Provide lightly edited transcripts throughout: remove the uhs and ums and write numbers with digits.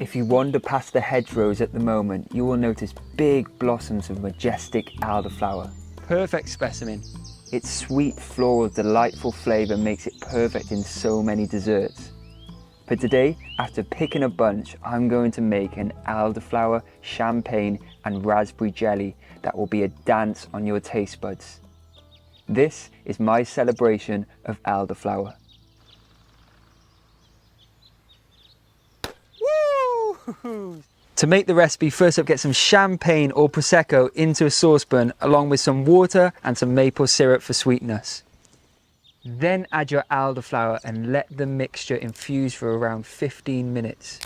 If you wander past the hedgerows at the moment, you will notice big blossoms of majestic elderflower. Perfect specimen. Its sweet, floral, delightful flavour makes it perfect in so many desserts. But today, after picking a bunch, I'm going to make an elderflower, champagne and raspberry jelly that will be a dance on your taste buds. This is my celebration of elderflower. Woo! To make the recipe, first up get some champagne or prosecco into a saucepan along with some water and some maple syrup for sweetness. Then add your elderflower and let the mixture infuse for around 15 minutes.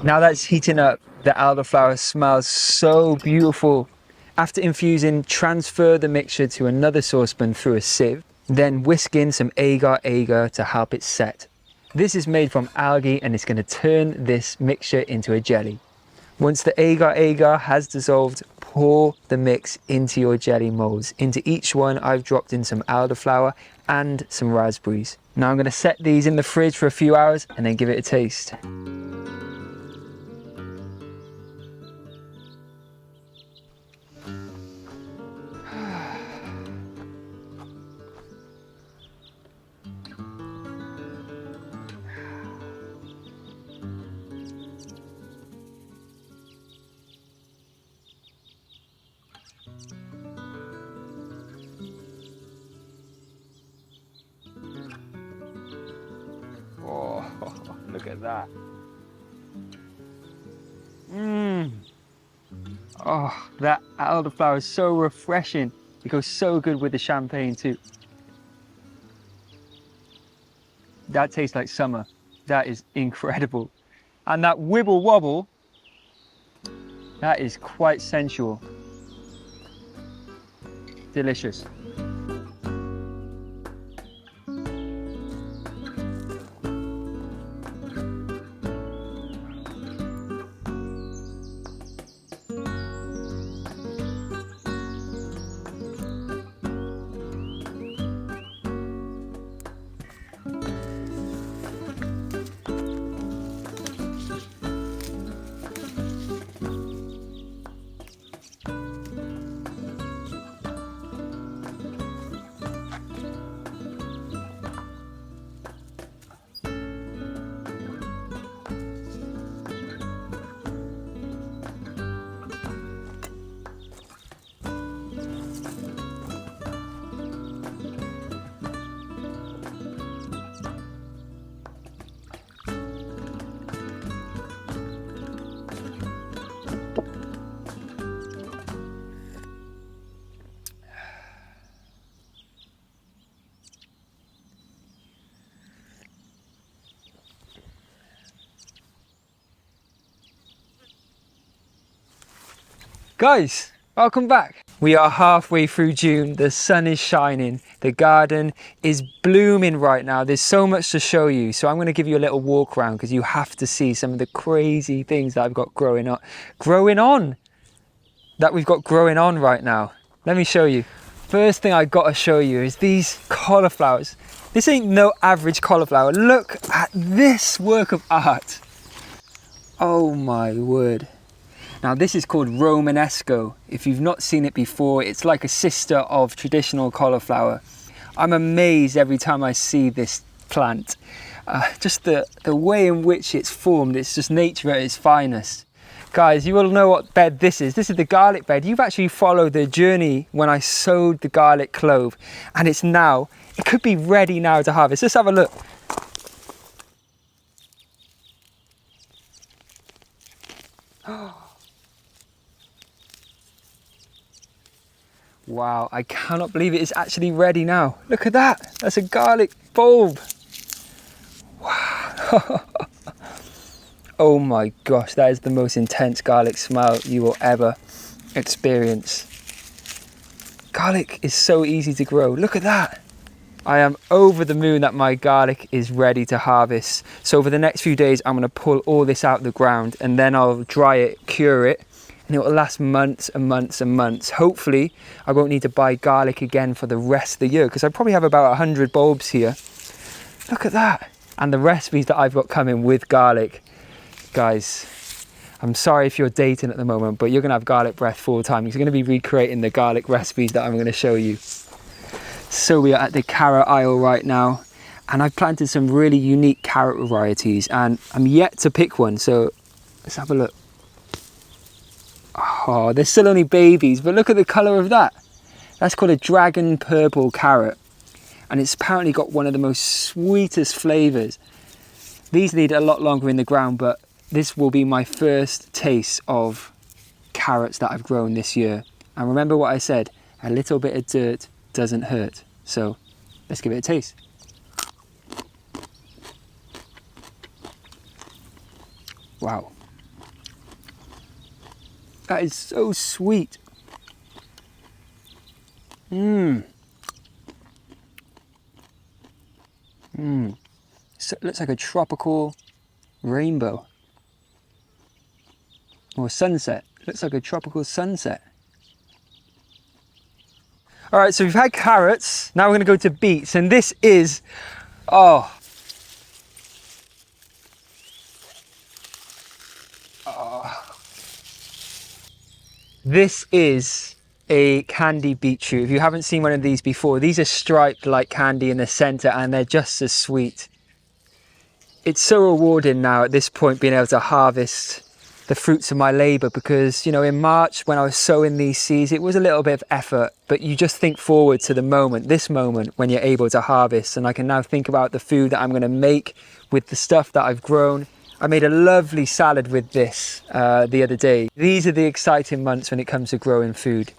Now that's heating up, the elderflower smells so beautiful. After infusing, transfer the mixture to another saucepan through a sieve. Then whisk in some agar-agar to help it set. This is made from algae and it's going to turn this mixture into a jelly. Once the agar-agar has dissolved, pour the mix into your jelly molds. Into each one I've dropped in some elderflower and some raspberries. Now I'm going to set these in the fridge for a few hours and then give it a taste. Oh, look at that. Oh, that elderflower is so refreshing. It goes so good with the champagne too. That tastes like summer. That is incredible. And that wibble wobble, that is quite sensual. Delicious. Guys, welcome back. We are halfway through June, the sun is shining, the garden is blooming right now. There's so much to show you, so I'm going to give you a little walk around because you have to see some of the crazy things that I've got growing on right now. Let me show you. First thing I got to show you is these cauliflowers. This ain't no average cauliflower. Look at this work of art. Oh my word. Now this is called Romanesco. If you've not seen it before, it's like a sister of traditional cauliflower. I'm amazed every time I see this plant. Just the way in which it's formed, it's just nature at its finest. Guys, you will know what bed this is. This is the garlic bed. You've actually followed the journey when I sowed the garlic clove, and it's now, it could be ready now to harvest. Let's have a look. Wow, I cannot believe it is actually ready now. Look at that, that's a garlic bulb. Wow. Oh my gosh, that is the most intense garlic smell you will ever experience. Garlic is so easy to grow, look at that. I am over the moon that my garlic is ready to harvest. So over the next few days, I'm gonna pull all this out of the ground and then I'll dry it, cure it, and it will last months and months and months. Hopefully I won't need to buy garlic again for the rest of the year, because I probably have about 100 bulbs here. Look at that. And the recipes that I've got coming with garlic, guys, I'm sorry if you're dating at the moment, but you're gonna have garlic breath full time. You're gonna be recreating the garlic recipes that I'm gonna show you. So we are at the carrot aisle right now, and I've planted some really unique carrot varieties, and I'm yet to pick one, so let's have a look. Oh, they're still only babies, but look at the colour of that. That's called a dragon purple carrot, and it's apparently got one of the most sweetest flavours. These need a lot longer in the ground, but this will be my first taste of carrots that I've grown this year. And remember what I said, a little bit of dirt doesn't hurt. So let's give it a taste. Wow. That is so sweet. So it looks like a tropical rainbow. Or sunset. It looks like a tropical sunset. All right, so we've had carrots. Now we're gonna go to beets, and this is, this is a candy beetroot. If you haven't seen one of these before, these are striped like candy in the center, and they're just as sweet. It's so rewarding now at this point, being able to harvest the fruits of my labor, because, you know, in March when I was sowing these seeds, it was a little bit of effort, but you just think forward to the moment, this moment when you're able to harvest. And I can now think about the food that I'm going to make with the stuff that I've grown. I made a lovely salad with this the other day. These are the exciting months when it comes to growing food,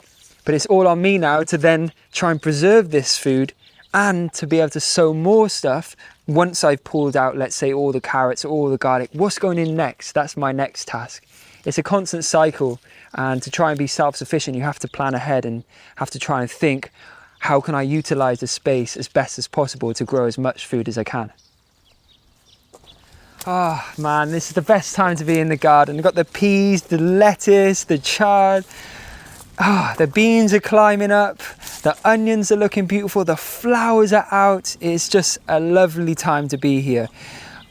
but it's all on me now to then try and preserve this food and to be able to sow more stuff. Once I've pulled out, let's say, all the carrots, all the garlic, what's going in next? That's my next task. It's a constant cycle, and to try and be self-sufficient, you have to plan ahead and have to try and think, how can I utilize the space as best as possible to grow as much food as I can? Oh man, this is the best time to be in the garden. I've got the peas, the lettuce, the chard. The beans are climbing up, the onions are looking beautiful, the flowers are out. It's just a lovely time to be here.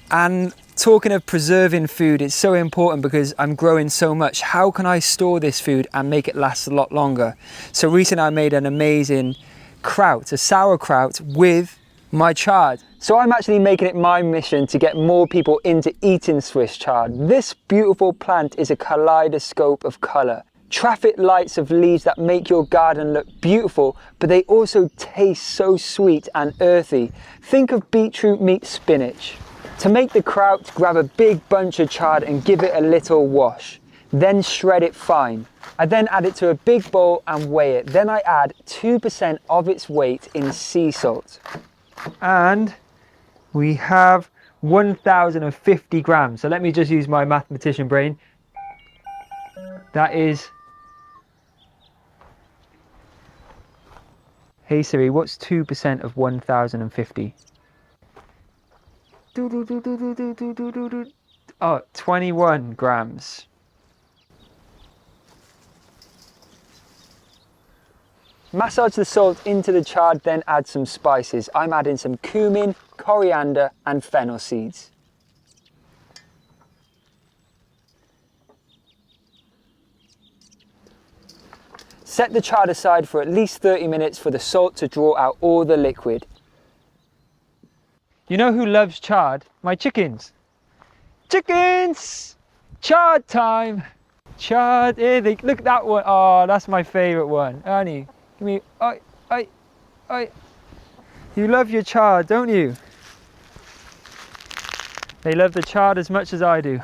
And talking of preserving food, it's so important because I'm growing so much. How can I store this food and make it last a lot longer? So recently I made an amazing kraut, a sauerkraut with my chard. So I'm actually making it my mission to get more people into eating Swiss chard. This beautiful plant is a kaleidoscope of colour. Traffic lights of leaves that make your garden look beautiful, but they also taste so sweet and earthy. Think of beetroot meets spinach. To make the kraut, grab a big bunch of chard and give it a little wash. Then shred it fine. I then add it to a big bowl and weigh it. Then I add 2% of its weight in sea salt. And we have 1,050 grams. So let me just use my mathematician brain. That is... Hey Siri, what's 2% of 1,050? Oh, 21 grams. Massage the salt into the chard, then add some spices. I'm adding some cumin, coriander and fennel seeds. Set the chard aside for at least 30 minutes for the salt to draw out all the liquid. You know who loves chard? My chickens. Chickens! Chard time! Chard, here they, look at that one. Oh, that's my favourite one. Ernie, give me, oi. You love your chard, don't you? They love the chard as much as I do.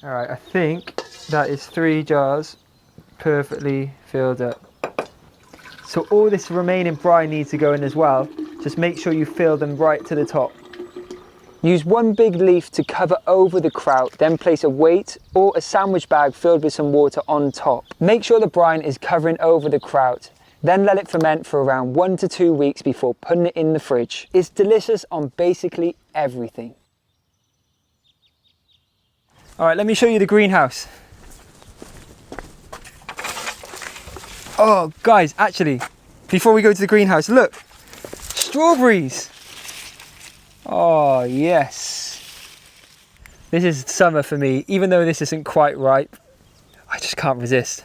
All right, I think that is 3 jars perfectly filled up. So all this remaining brine needs to go in as well. Just make sure you fill them right to the top. Use one big leaf to cover over the kraut, then place a weight or a sandwich bag filled with some water on top. Make sure the brine is covering over the kraut. Then let it ferment for around 1 to 2 weeks before putting it in the fridge. It's delicious on basically everything. All right, let me show you the greenhouse. Oh, guys, actually, before we go to the greenhouse, look, strawberries. Oh, yes. This is summer for me. Even though this isn't quite ripe, I just can't resist.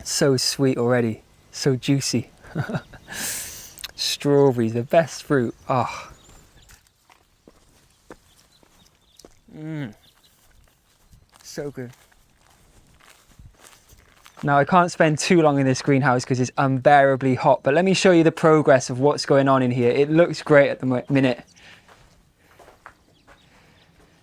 So sweet already, so juicy. Strawberries, the best fruit. Oh. So good. Now I can't spend too long in this greenhouse because it's unbearably hot, but let me show you the progress of what's going on in here. It looks great at the minute.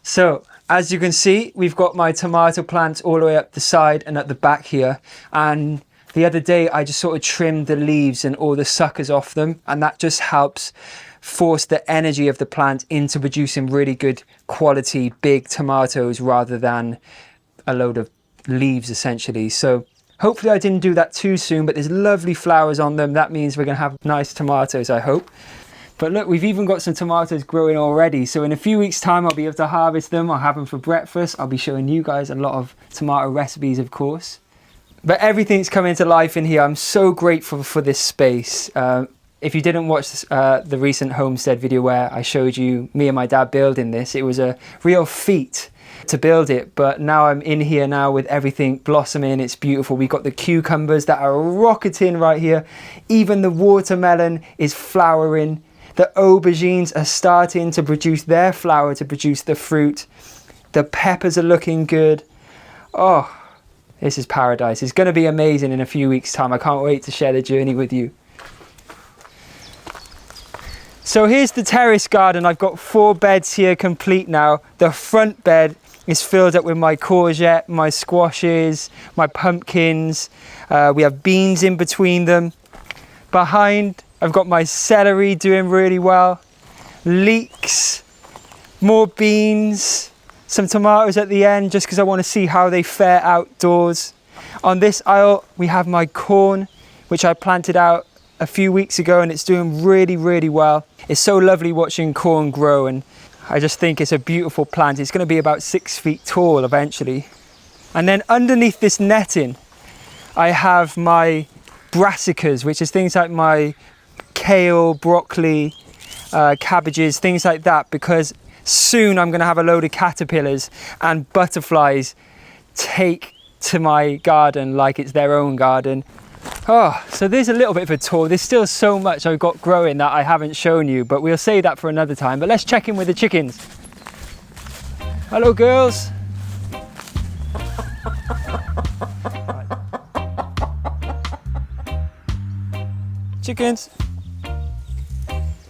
So as you can see, we've got my tomato plants all the way up the side and at the back here. And the other day I just sort of trimmed the leaves and all the suckers off them, and that just helps force the energy of the plant into producing really good quality big tomatoes rather than a load of leaves essentially. So hopefully I didn't do that too soon, but there's lovely flowers on them. That means we're gonna have nice tomatoes, I hope. But look, we've even got some tomatoes growing already. So in a few weeks time, I'll be able to harvest them. I'll have them for breakfast. I'll be showing you guys a lot of tomato recipes, of course. But everything's coming to life in here. I'm so grateful for this space. If you didn't watch the recent homestead video where I showed you me and my dad building this, it was a real feat to build it, but now I'm in here now with everything blossoming. It's beautiful. We've got the cucumbers that are rocketing right here. Even the watermelon is flowering. The aubergines are starting to produce their flower to produce the fruit. The peppers are looking good. Oh, this is paradise. It's going to be amazing in a few weeks' time. I can't wait to share the journey with you. So here's the terrace garden. I've got 4 beds here complete now. The front bed is filled up with my courgette, my squashes, my pumpkins. We have beans in between them. Behind, I've got my celery doing really well. Leeks, more beans, some tomatoes at the end just because I want to see how they fare outdoors. On this aisle, we have my corn, which I planted out a few weeks ago, and it's doing really, really well. It's so lovely watching corn grow, and I just think it's a beautiful plant. It's going to be about 6 feet tall eventually. And then underneath this netting, I have my brassicas, which is things like my kale, broccoli, cabbages, things like that, because soon I'm going to have a load of caterpillars and butterflies take to my garden like it's their own garden. Oh, so there's a little bit of a tour. There's still so much I've got growing that I haven't shown you, but we'll save that for another time. But let's check in with the chickens. Hello, girls. Chickens.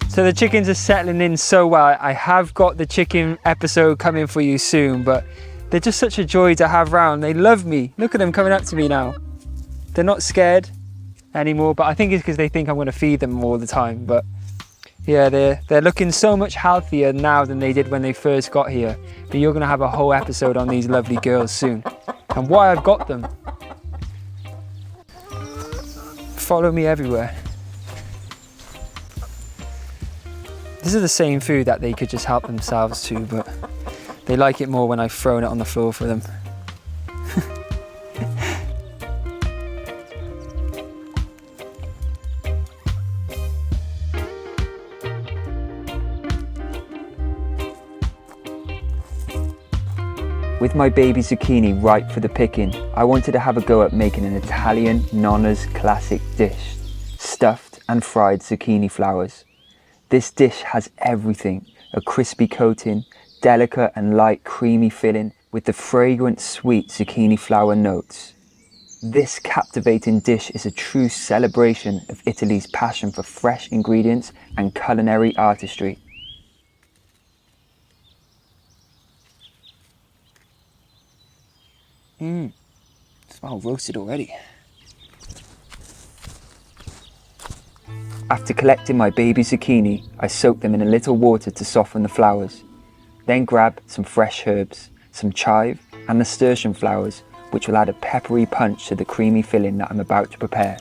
So the chickens are settling in so well. I have got the chicken episode coming for you soon, but they're just such a joy to have around. They love me. Look at them coming up to me now. They're not scared anymore, but I think it's because they think I'm going to feed them all the time. But yeah, they're looking so much healthier now than they did when they first got here. But you're going to have a whole episode on these lovely girls soon and why I've got them. Follow me everywhere. This is the same food that they could just help themselves to, but they like it more when I've thrown it on the floor for them. With my baby zucchini ripe for the picking, I wanted to have a go at making an Italian nonna's classic dish, stuffed and fried zucchini flowers. This dish has everything, a crispy coating, delicate and light creamy filling with the fragrant sweet zucchini flower notes. This captivating dish is a true celebration of Italy's passion for fresh ingredients and culinary artistry. Smells roasted already. After collecting my baby zucchini, I soak them in a little water to soften the flowers. Then grab some fresh herbs, some chive and nasturtium flowers, which will add a peppery punch to the creamy filling that I'm about to prepare.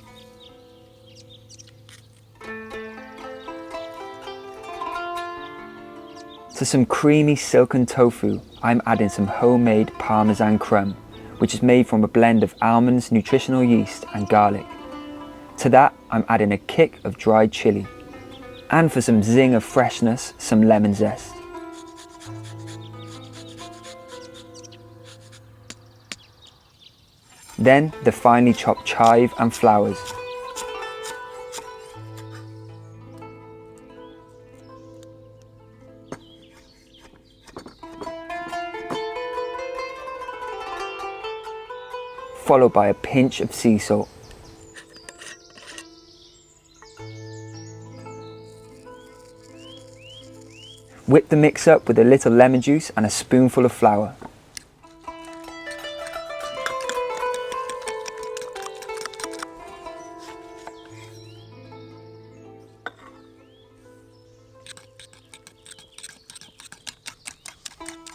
To some creamy silken tofu, I'm adding some homemade parmesan crumb, which is made from a blend of almonds, nutritional yeast and garlic. To that, I'm adding a kick of dried chili. And for some zing of freshness, some lemon zest. Then the finely chopped chive and flowers. Followed by a pinch of sea salt. Whip the mix up with a little lemon juice and a spoonful of flour.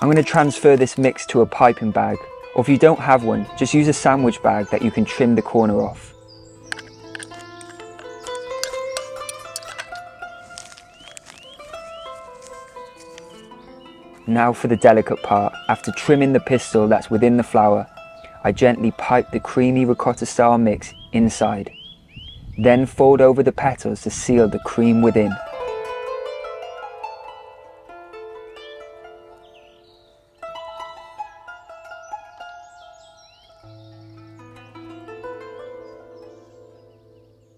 I'm going to transfer this mix to a piping bag, or if you don't have one, just use a sandwich bag that you can trim the corner off. Now for the delicate part. After trimming the pistil that's within the flower, I gently pipe the creamy ricotta style mix inside. Then fold over the petals to seal the cream within.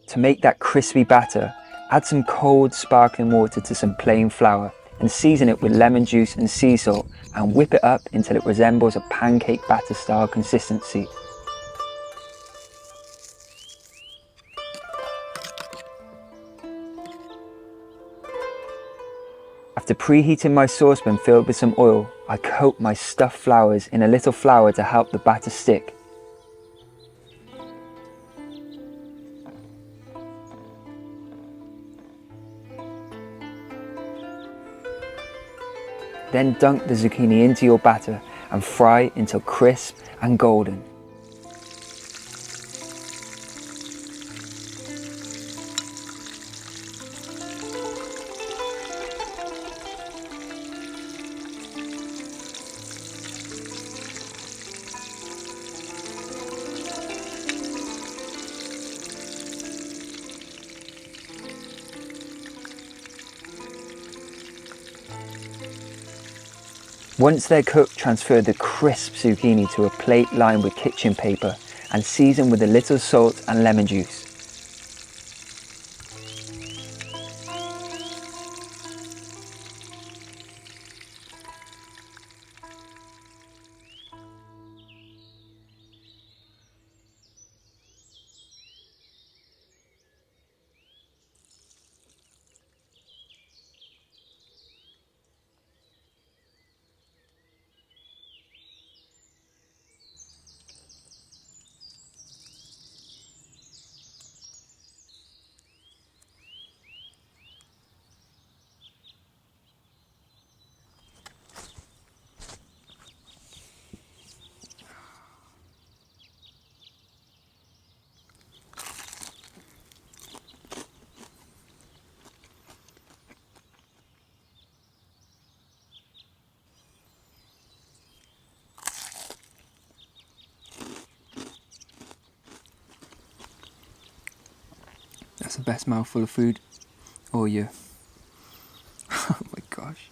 To make that crispy batter, add some cold sparkling water to some plain flour and season it with lemon juice and sea salt and whip it up until it resembles a pancake batter style consistency. After preheating my saucepan filled with some oil, I coat my stuffed flowers in a little flour to help the batter stick. Then dunk the zucchini into your batter and fry until crisp and golden. Once they're cooked, transfer the crisp zucchini to a plate lined with kitchen paper and season with a little salt and lemon juice. That's the best mouthful of food all year. Oh my gosh.